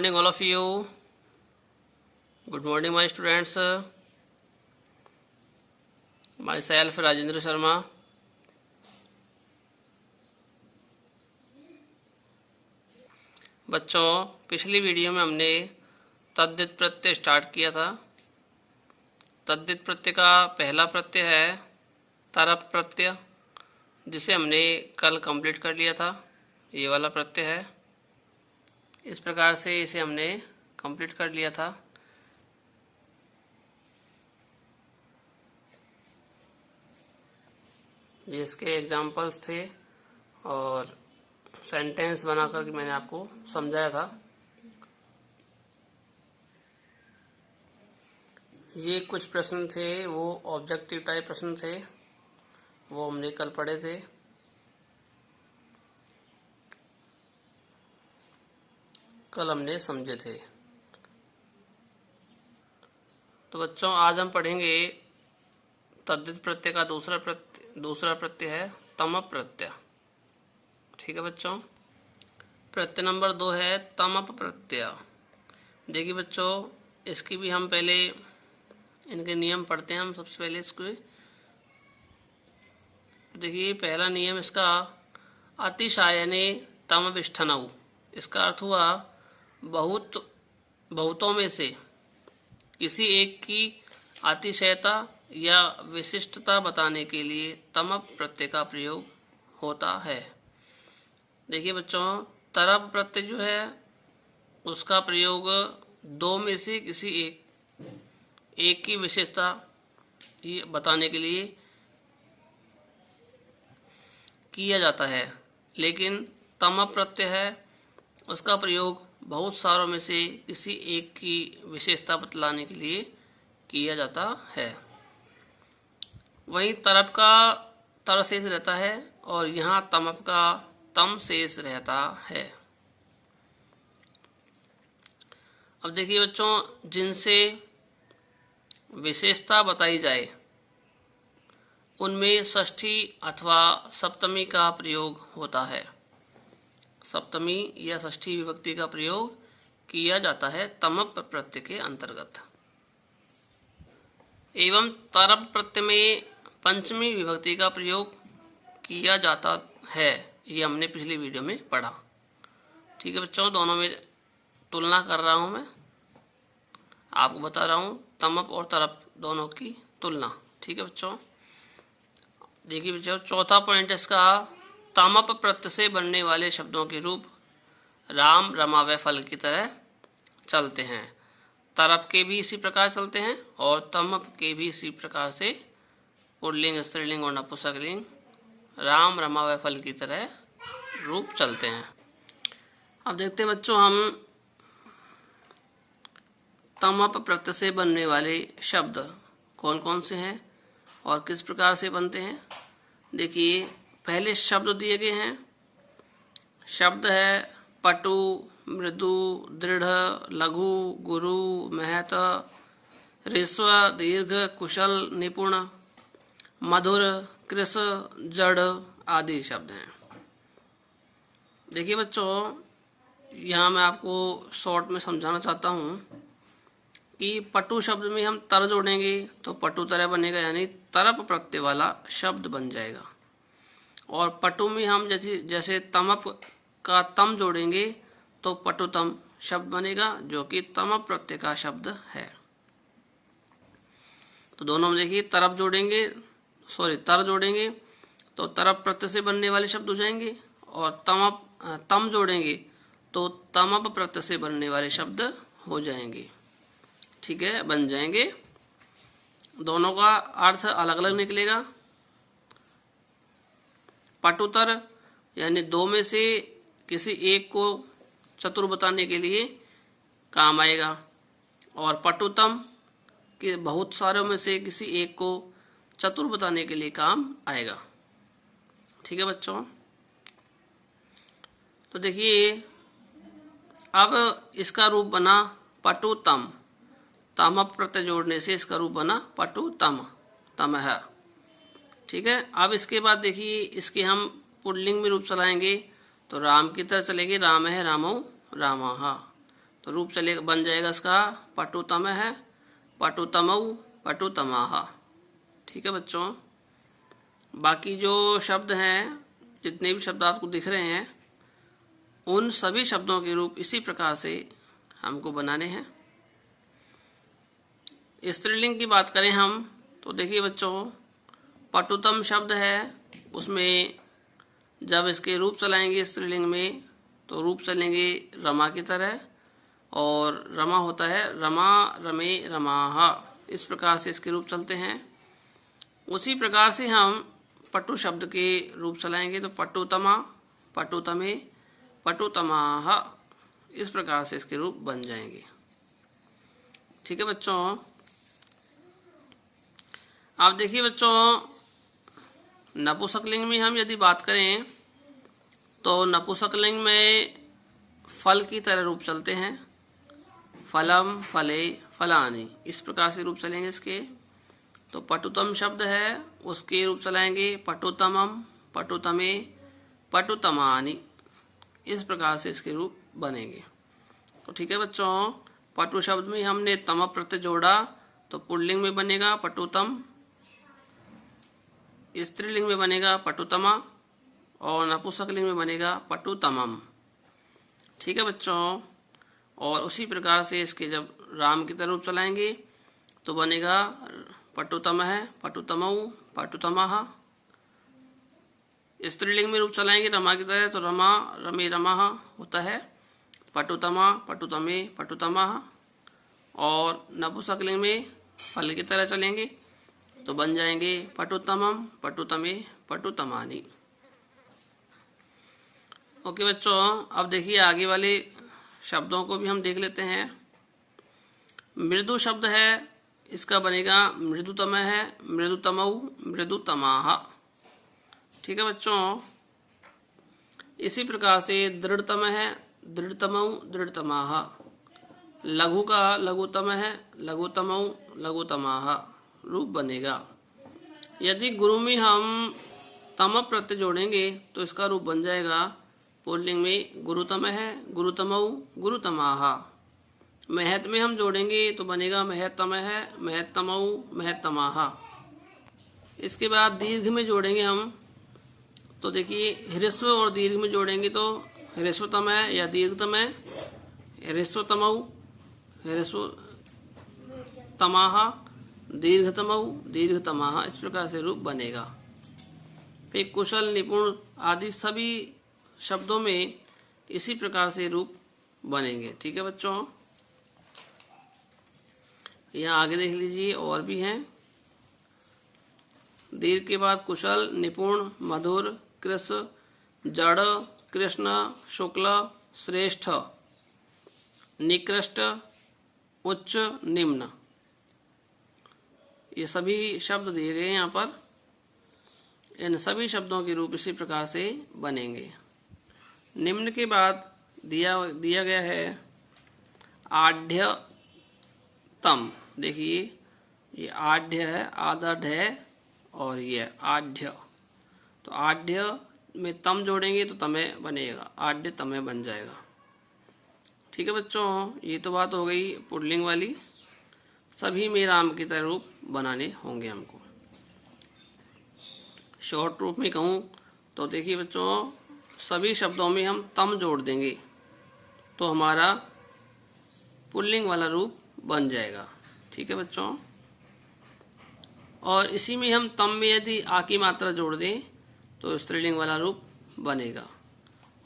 morning all of you. Good morning my students. Myself Rajendra Sharma. बच्चों, पिछली video में हमने तद्धित प्रत्यय स्टार्ट किया था। तद्धित प्रत्यय का पहला प्रत्यय है तरप प्रत्यय, जिसे हमने कल कंप्लीट कर लिया था। ये वाला प्रत्यय है, इस प्रकार से इसे हमने कंप्लीट कर लिया था। ये इसके एग्जाम्पल्स थे और सेंटेंस बनाकर मैंने आपको समझाया था। ये कुछ प्रश्न थे, वो ऑब्जेक्टिव टाइप प्रश्न थे, वो हमने कल पढ़े थे। कल हमने समझे थे। तो बच्चों, आज हम पढ़ेंगे तद्धित प्रत्यय का दूसरा प्रत्यय है तमप प्रत्यय। ठीक है बच्चों, प्रत्यय नंबर 2 है तमप प्रत्यय। देखिए बच्चों, इसकी भी हम पहले इनके नियम पढ़ते हैं। हम सबसे पहले इसको देखिए, पहला नियम इसका अतिशायने तमविष्ठनौ। इसका अर्थ हुआ बहुतों में से किसी एक की अतिशयता या विशिष्टता बताने के लिए तमप प्रत्यय का प्रयोग होता है। देखिए बच्चों, तरप प्रत्यय जो है उसका प्रयोग दो में से किसी एक की विशेषता बताने के लिए किया जाता है, लेकिन तमप प्रत्यय है उसका प्रयोग बहुत सारों में से किसी एक की विशेषता बतलाने के लिए किया जाता है। वहीं तरप का तर शेष रहता है और यहाँ तमप का तम शेष रहता है। अब देखिए बच्चों, जिनसे विशेषता बताई जाए उनमें षष्ठी अथवा सप्तमी का प्रयोग होता है। सप्तमी या षष्ठी विभक्ति का प्रयोग किया जाता है तमप प्रत्यय के अंतर्गत। एवं तरप प्रत्यय में पंचमी विभक्ति का प्रयोग किया जाता है। ये हमने पिछली वीडियो में पढ़ा। ठीक है बच्चों, दोनों में तुलना कर रहा हूँ मैं, आपको बता रहा हूँ तमप और तरप दोनों की तुलना। ठीक है बच्चों, देखिए बच्चों, चौथा पॉइंट इसका तमप प्रत्यय से बनने वाले शब्दों के रूप राम रमावय फल की तरह चलते हैं। तरप के भी इसी प्रकार चलते हैं और तमप के भी इसी प्रकार से पुल्लिंग, स्त्रीलिंग और नपुंसकलिंग राम रमावय फल की तरह रूप चलते हैं। अब देखते हैं बच्चों, हम तमप प्रत्यय से बनने वाले शब्द कौन कौन से हैं और किस प्रकार से बनते हैं। देखिए, पहले शब्द दिए गए हैं। शब्द है पटु, मृदु, दृढ़, लघु, गुरु, महत, ह्रस्व, दीर्घ, कुशल, निपुण, मधुर, कृश, जड़ आदि शब्द हैं। देखिए बच्चों, यहाँ मैं आपको शॉर्ट में समझाना चाहता हूँ कि पटु शब्द में हम तर जोड़ेंगे तो पटु तरह बनेगा, यानी तरप प्रत्यय वाला शब्द बन जाएगा। और पटु में हम जैसे तमप का तम जोड़ेंगे तो पटुतम शब्द बनेगा, जो कि तमप प्रत्यय का शब्द है। तो दोनों में देखिए, तर जोड़ेंगे तो तरप प्रत्यय से बनने वाले शब्द हो जाएंगे, और तम जोड़ेंगे तो तमप प्रत्यय से बनने वाले शब्द हो जाएंगे। ठीक है, बन जाएंगे। दोनों का अर्थ अलग अलग निकलेगा। पटुतर यानी दो में से किसी एक को चतुर बताने के लिए काम आएगा, और पटुतम के बहुत सारों में से किसी एक को चतुर बताने के लिए काम आएगा। ठीक है बच्चों, तो देखिए, अब इसका रूप बना पटुतम। तमप प्रत्यय जोड़ने से इसका रूप बना पटुतम, तमह। ठीक है, अब इसके बाद देखिए, इसके हम पुल्लिंग में रूप चलाएंगे तो राम की तरह चलेंगे, राम है, रामो, रामः। तो रूप चले बन जाएगा इसका पटुतम है, पटुतमऊ, पटुतमाह। ठीक है बच्चों, बाकी जो शब्द हैं, जितने भी शब्द आपको दिख रहे हैं, उन सभी शब्दों के रूप इसी प्रकार से हमको बनाने हैं। स्त्रीलिंग की बात करें हम तो देखिए बच्चों, पटुतम शब्द है, उसमें जब इसके रूप चलाएंगे स्त्रीलिंग में तो रूप चलेंगे रमा की तरह, और रमा होता है रमा, रमे, रमाहा, इस प्रकार से इसके रूप चलते हैं। उसी प्रकार से हम पटु शब्द के रूप चलाएंगे तो पटुतमा, पटुतमे, पटुतमाह, इस प्रकार से इसके रूप बन जाएंगे। ठीक है बच्चों, अब देखिए बच्चों, नपुंसकलिंग में हम यदि बात करें तो नपुंसकलिंग में फल की तरह रूप चलते हैं, फलम, फले, फलानि, इस प्रकार से रूप चलेंगे इसके। तो पटुतम शब्द है, उसके रूप चलाएंगे पटुतमम, पटुतमे, पटुतमानि, इस प्रकार से इसके रूप बनेंगे। तो ठीक है बच्चों, पटु शब्द में हमने तम प्रत्यय जोड़ा तो पुल्लिंग में बनेगा पटुतम, स्त्रीलिंग में बनेगा पटुतमा, और नपुंसकलिंग में बनेगा पटुतमम। ठीक है बच्चों, और उसी प्रकार से इसके जब राम की तरफ रूप चलाएंगे तो बनेगा पटुतमः, पटुतमऊ, पटुतमाह। स्त्रीलिंग में रूप चलाएंगे रमा की तरह तो रमा, रमे, रमाह होता है, पटुतमा, पटुतमे, पटुतमाह। और नपुंसकलिंग में फल की तरह चलेंगे तो बन जाएंगे पटुतमम, पटुतमे, पटुतमानि। ओके बच्चों, अब देखिए आगे वाले शब्दों को भी हम देख लेते हैं। मृदु शब्द है, इसका बनेगा मृदुतम है, मृदुतमऊ, मृदुतमाह। ठीक है बच्चों, इसी प्रकार से दृढ़तम है, दृढ़तमऊ, दृढ़तमाह। लघु का लघुतम है, लघुतमऊ, लघुतमाह रूप बनेगा। यदि गुरु में हम तम प्रत्यय जोड़ेंगे तो इसका रूप बन जाएगा पुल्लिंग में गुरुतम है, गुरुतमऊ, गुरुतमाह। महत में हम जोड़ेंगे तो बनेगा महतम है, महतमऊ, महतमाह। इसके बाद दीर्घ में जोड़ेंगे हम तो देखिए ह्रस्व और दीर्घ में जोड़ेंगे तो ह्रस्वतम है या दीर्घतम है, ह्रस्वतमऊ, ह्रस्वतमाह, दीर्घतमऊ, दीर्घतमाह, इस प्रकार से रूप बनेगा। फिर कुशल, निपुण आदि सभी शब्दों में इसी प्रकार से रूप बनेंगे। ठीक है बच्चों, यहाँ आगे देख लीजिए और भी हैं। दीर्घ के बाद कुशल, निपुण, मधुर, कृष्ण, जड़, कृष्ण, शुक्ल, श्रेष्ठ, निकृष्ट, उच्च, निम्न, ये सभी शब्द दिए गए यहाँ पर। इन सभी शब्दों के रूप इसी प्रकार से बनेंगे। निम्न के बाद दिया गया है आढ़्य तम। देखिए ये आढ़्य है, आदढ़ है, और ये आढ़्य। तो आढ़्य में तम जोड़ेंगे तो तमें बनेगा, आढ़्य तमें बन जाएगा। ठीक है बच्चों, ये तो बात हो गई पुल्लिंग वाली। सभी में राम की तरह रूप बनाने होंगे हमको। शॉर्ट रूप में कहूँ तो देखिए बच्चों, सभी शब्दों में हम तम जोड़ देंगे तो हमारा पुल्लिंग वाला रूप बन जाएगा। ठीक है बच्चों, और इसी में हम तम में यदि आ की मात्रा जोड़ दें तो स्त्रीलिंग वाला रूप बनेगा।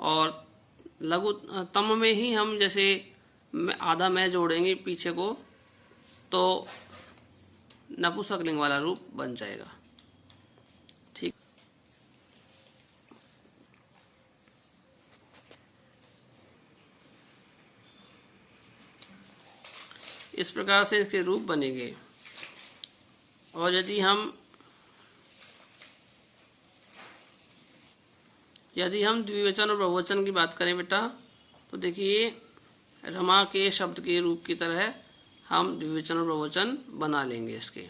और लघु तम में ही हम जैसे आधा मैं जोड़ेंगे पीछे को तो नपुंसकलिंग वाला रूप बन जाएगा। ठीक, इस प्रकार से इसके रूप बनेंगे। और यदि हम द्विवचन और बहुवचन की बात करें बेटा तो देखिए रमा के शब्द के रूप की तरह हम द्विवचन और बहुवचन बना लेंगे इसके।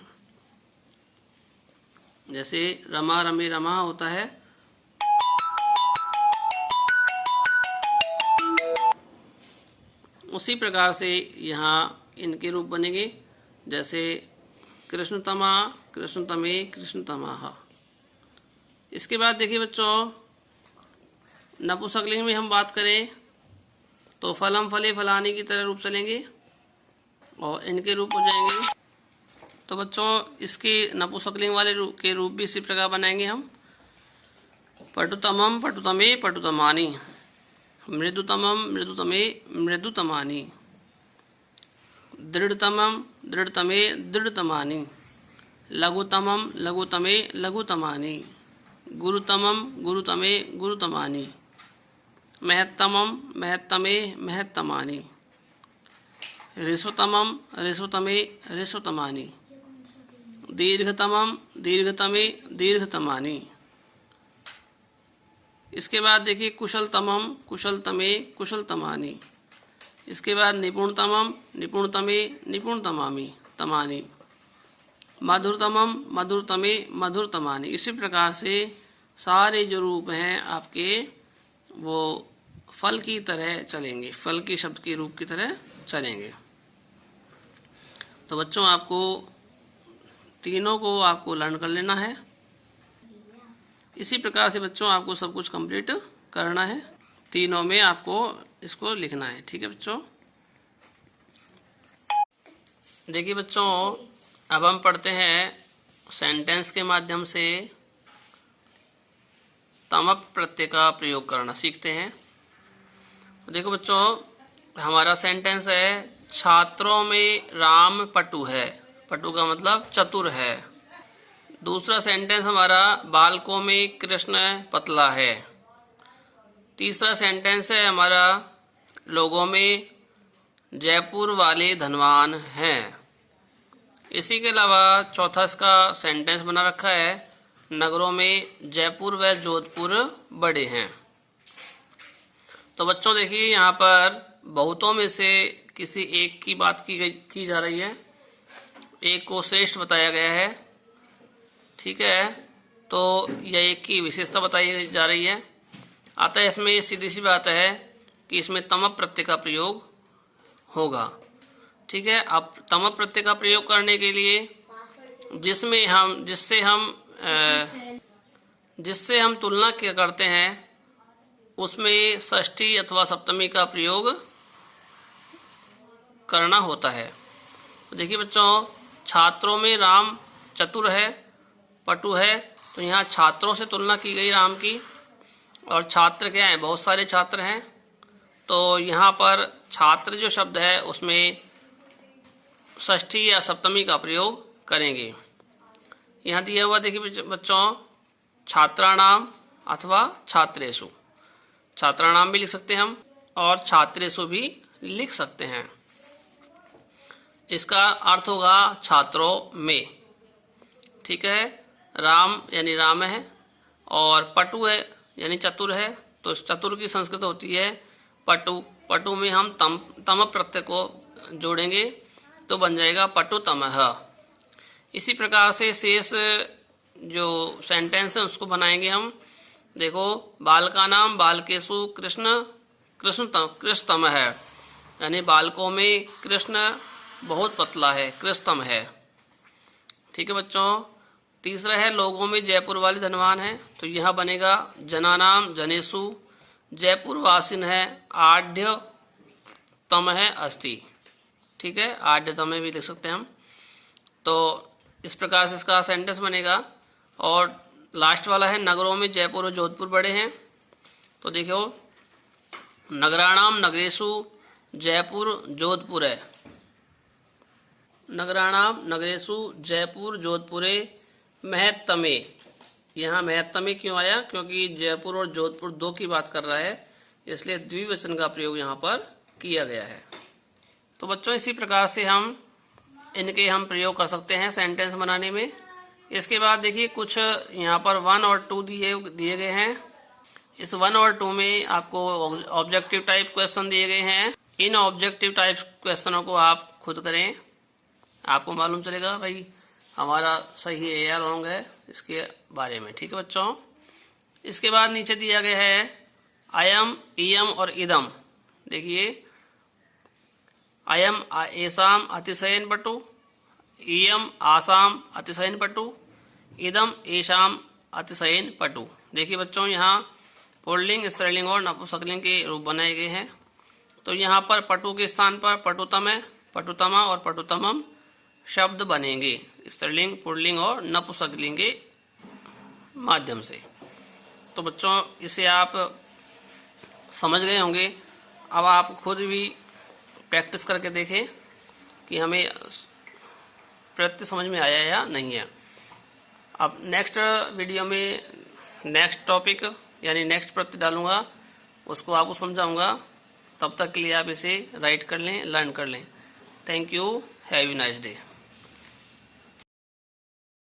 जैसे रमा, रमे, रमा होता है, उसी प्रकार से यहाँ इनके रूप बनेंगे, जैसे कृष्णतमा, कृष्णतमे, कृष्णतमाः। इसके बाद देखिए बच्चों, नपुंसकलिंग में हम बात करें तो फलम, फले, फलानी की तरह रूप चलेंगे और इनके रूप हो जाएंगे। तो बच्चों इसके नपुंसकलिंग वाले के रूप भी इसी प्रकार बनाएंगे हम। पटुतमम, पटुतमे, पटुतमानि। मृदुतमम, मृदुतमे, मृदुतमानि। दृढ़तमम, दृढ़तमे, दृढ़तमानि। लघुतमम, लघुतमे, लघुतमानि। गुरुतमम, गुरुतमे, गुरुतमानि। महत्तमम, महत्तमे, महत्तमानि। ऋष्वतमम, ऋष्वतमे, ऋष्वतमानि। दीर्घतमम, दीर्घतमे, दीर्घतमानि। इसके बाद देखिए कुशलतमम, कुशलतमे, कुशलतमानि। इसके बाद निपुणतमम, निपुणतमे, निपुणतमामि, तमानि। मधुरतमम, मधुरतमे, मधुरतमानि। इसी प्रकार से सारे जो रूप हैं आपके वो फल की तरह चलेंगे, फल के शब्द के रूप की तरह चलेंगे। तो बच्चों आपको तीनों को आपको लर्न कर लेना है। इसी प्रकार से बच्चों आपको सब कुछ कंप्लीट करना है, तीनों में आपको इसको लिखना है। ठीक है बच्चों। देखिए बच्चों, अब हम पढ़ते हैं सेंटेंस के माध्यम से तमप प्रत्यय का प्रयोग करना सीखते हैं। देखो बच्चों, हमारा सेंटेंस है छात्रों में राम पटु है। पटु का मतलब चतुर है। दूसरा सेंटेंस हमारा बालकों में कृष्ण पतला है। तीसरा सेंटेंस है हमारा लोगों में जयपुर वाले धनवान हैं। इसी के अलावा चौथा इसका सेंटेंस बना रखा है नगरों में जयपुर व जोधपुर बड़े हैं। तो बच्चों देखिए, यहाँ पर बहुतों में से किसी एक की बात की जा रही है, एक को श्रेष्ठ बताया गया है। ठीक है, तो यह एक की विशेषता बताई जा रही है। अतः इसमें सीधी सी बात है कि इसमें तमप प्रत्यय का प्रयोग होगा। ठीक है, अब तमप प्रत्यय का प्रयोग करने के लिए जिससे हम तुलना करते हैं उसमें षष्ठी अथवा सप्तमी का प्रयोग करना होता है। तो देखिए बच्चों, छात्रों में राम चतुर है, पटु है, तो यहाँ छात्रों से तुलना की गई राम की। और छात्र क्या हैं, बहुत सारे छात्र हैं, तो यहाँ पर छात्र जो शब्द है उसमें षष्ठी या सप्तमी का प्रयोग करेंगे। यहाँ दिया हुआ देखिए बच्चों, छात्राणाम अथवा छात्रेषु। छात्राणाम भी लिख सकते हैं हम और छात्रेषु भी लिख सकते हैं। इसका अर्थ होगा छात्रों में। ठीक है, राम यानी राम है और पटु है यानी चतुर है, तो चतुर की संस्कृत होती है पटु। पटु में हम तम प्रत्यय को जोड़ेंगे तो बन जाएगा पटुतमः। इसी प्रकार से शेष जो सेंटेंस है उसको बनाएंगे हम। देखो, बालका नाम बालकेशु कृष्ण कृष्णतम है, यानी बालकों में कृष्ण बहुत पतला है, कृष्णतम है। ठीक है बच्चों। तीसरा है लोगों में जयपुर वाले धनवान है, तो यह बनेगा जनानाम जनेषु जयपुर वासिन है आढ़्य तम है अस्ति। ठीक है, आढ़्य तम भी लिख सकते हैं हम। तो इस प्रकार से इसका सेंटेंस बनेगा। और लास्ट वाला है नगरों में जयपुर और जोधपुर बड़े हैं, तो देखो नगराणाम नगरेशु जयपुर जोधपुर है। नगराणाम नगरेशु जयपुर जोधपुरे महत्तमे। यहाँ महत्तमे क्यों आया, क्योंकि जयपुर और जोधपुर दो की बात कर रहा है, इसलिए द्विवचन का प्रयोग यहाँ पर किया गया है। तो बच्चों, इसी प्रकार से इनके हम प्रयोग कर सकते हैं सेंटेंस बनाने में। इसके बाद देखिए, कुछ यहाँ पर 1 और 2 दिए गए हैं। इस 1 और 2 में आपको ऑब्जेक्टिव टाइप क्वेश्चन दिए गए हैं। इन ऑब्जेक्टिव टाइप क्वेश्चनों को आप खुद करें, आपको मालूम चलेगा भाई हमारा सही है या रॉन्ग है इसके बारे में। ठीक है बच्चों। इसके बाद नीचे दिया गया है अयम, इयम और इदम। देखिए, अयम एषाम अतिशयन पटु, इयम आसाम अतिशयन पटु, इदम एषाम अतिशयन पटु। देखिए बच्चों, यहाँ पुल्लिंग, स्त्रीलिंग और नपुंसकलिंग के रूप बनाए गए हैं। तो यहाँ पर पटु के स्थान पर पटुतम है, पटुतमा और पटुतमम शब्द बनेंगे स्त्रीलिंग, पुल्लिंग और नपुंसकलिंग के माध्यम से। तो बच्चों, इसे आप समझ गए होंगे। अब आप खुद भी प्रैक्टिस करके देखें कि हमें प्रत्यय समझ में आया या नहीं है। अब नेक्स्ट वीडियो में नेक्स्ट टॉपिक यानी नेक्स्ट प्रत्यय डालूंगा, उसको आपको समझाऊंगा। तब तक के लिए आप इसे राइट कर लें, लर्न कर लें। Thank you, have a nice day.